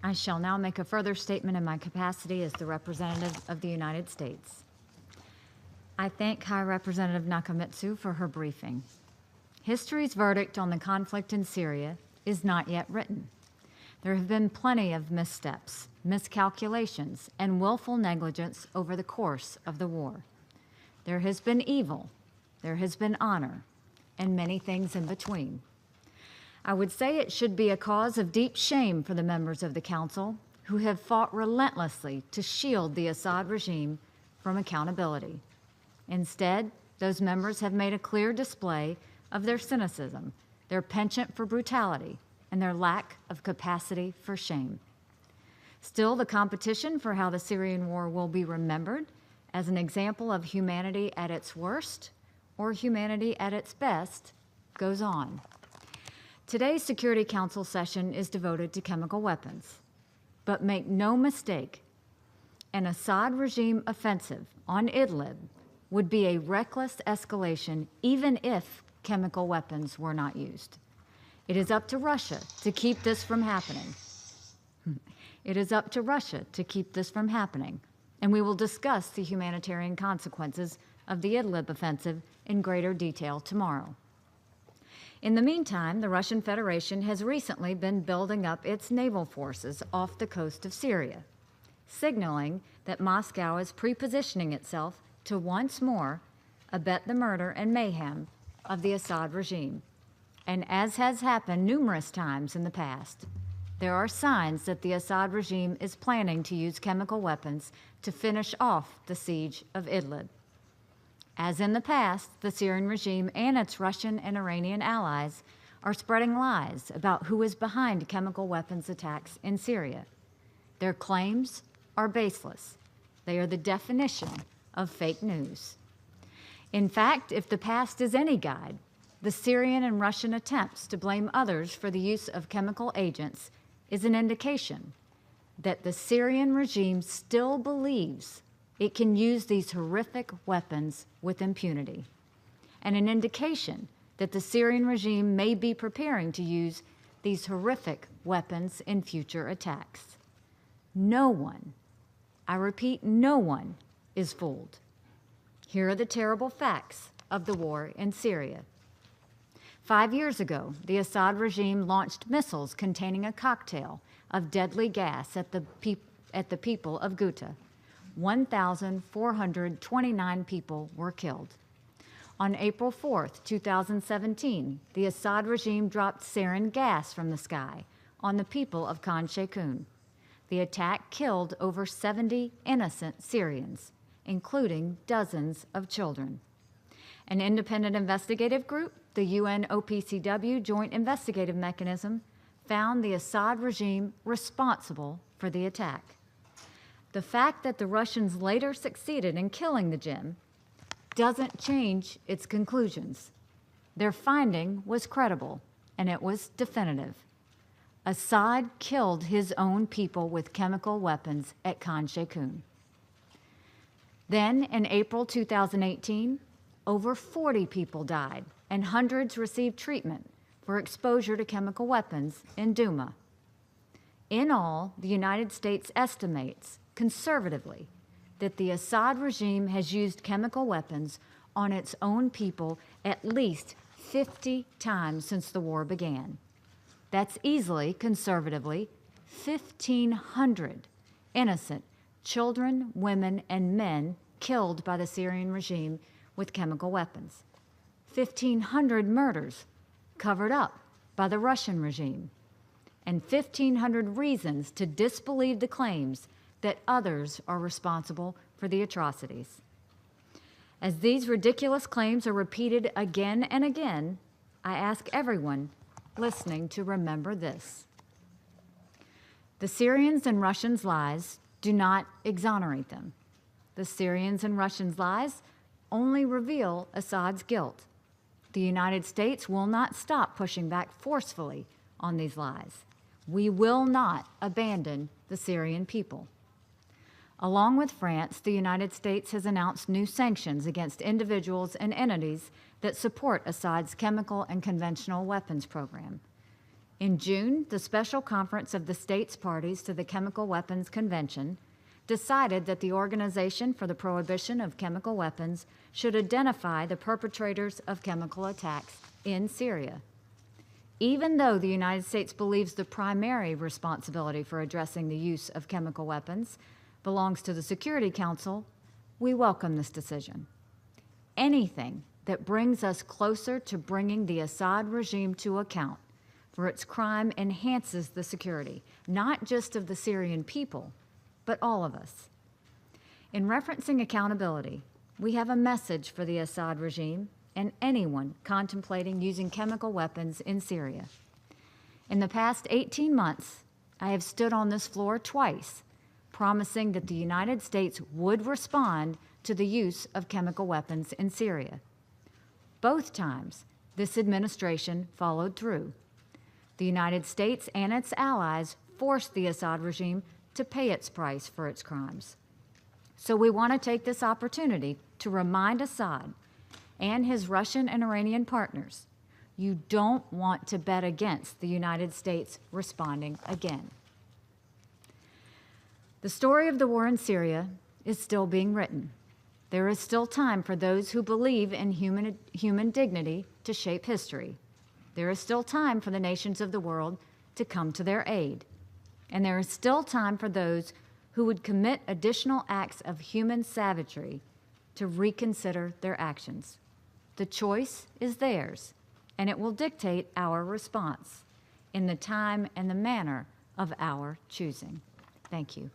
I shall now make a further statement in my capacity as the representative of the United States. I thank High Representative Nakamitsu for her briefing. History's verdict on the conflict in Syria is not yet written. There have been plenty of missteps, miscalculations, and willful negligence over the course of the war. There has been evil, there has been honor, and many things in between. I would say it should be a cause of deep shame for the members of the Council who have fought relentlessly to shield the Assad regime from accountability. Instead, those members have made a clear display of their cynicism, their penchant for brutality, and their lack of capacity for shame. Still, the competition for how the Syrian war will be remembered as an example of humanity at its worst or humanity at its best goes on. Today's Security Council session is devoted to chemical weapons. But make no mistake, an Assad regime offensive on Idlib would be a reckless escalation even if chemical weapons were not used. It is up to Russia to keep this from happening. It is up to Russia to keep this from happening, and we will discuss the humanitarian consequences of the Idlib offensive in greater detail tomorrow. In the meantime, the Russian Federation has recently been building up its naval forces off the coast of Syria, signaling that Moscow is prepositioning itself to once more abet the murder and mayhem of the Assad regime. And as has happened numerous times in the past, there are signs that the Assad regime is planning to use chemical weapons to finish off the siege of Idlib. As in the past, the Syrian regime and its Russian and Iranian allies are spreading lies about who is behind chemical weapons attacks in Syria. Their claims are baseless. They are the definition of fake news. In fact, if the past is any guide, the Syrian and Russian attempts to blame others for the use of chemical agents is an indication that the Syrian regime still believes it can use these horrific weapons with impunity, and an indication that the Syrian regime may be preparing to use these horrific weapons in future attacks. No one, I repeat, no one is fooled. Here are the terrible facts of the war in Syria. 5 years ago, the Assad regime launched missiles containing a cocktail of deadly gas at the people of Ghouta. 1,429 people were killed. On April 4th, 2017, the Assad regime dropped sarin gas from the sky on the people of Khan Sheikhoun. The attack killed over 70 innocent Syrians, including dozens of children. An independent investigative group, the UN-OPCW Joint Investigative Mechanism, found the Assad regime responsible for the attack. The fact that the Russians later succeeded in killing the Jinn doesn't change its conclusions. Their finding was credible, and it was definitive. Assad killed his own people with chemical weapons at Khan Sheikhoun. Then, in April 2018, over 40 people died, and hundreds received treatment for exposure to chemical weapons in Douma. In all, the United States estimates conservatively that the Assad regime has used chemical weapons on its own people at least 50 times since the war began. That's easily, conservatively, 1,500 innocent children, women, and men killed by the Syrian regime with chemical weapons. 1,500 murders covered up by the Russian regime, and 1,500 reasons to disbelieve the claims that others are responsible for the atrocities. As these ridiculous claims are repeated again and again, I ask everyone listening to remember this. The Syrians and Russians' lies do not exonerate them. The Syrians and Russians' lies only reveal Assad's guilt. The United States will not stop pushing back forcefully on these lies. We will not abandon the Syrian people. Along with France, the United States has announced new sanctions against individuals and entities that support Assad's chemical and conventional weapons program. In June, the Special Conference of the States Parties to the Chemical Weapons Convention decided that the Organization for the Prohibition of Chemical Weapons should identify the perpetrators of chemical attacks in Syria. Even though the United States believes the primary responsibility for addressing the use of chemical weapons belongs to the Security Council, we welcome this decision. Anything that brings us closer to bringing the Assad regime to account for its crime enhances the security, not just of the Syrian people, but all of us. In referencing accountability, we have a message for the Assad regime and anyone contemplating using chemical weapons in Syria. In the past 18 months, I have stood on this floor twice, promising that the United States would respond to the use of chemical weapons in Syria. Both times, this administration followed through. The United States and its allies forced the Assad regime to pay its price for its crimes. So we want to take this opportunity to remind Assad and his Russian and Iranian partners, you don't want to bet against the United States responding again. The story of the war in Syria is still being written. There is still time for those who believe in human dignity to shape history. There is still time for the nations of the world to come to their aid. And there is still time for those who would commit additional acts of human savagery to reconsider their actions. The choice is theirs, and it will dictate our response in the time and the manner of our choosing. Thank you.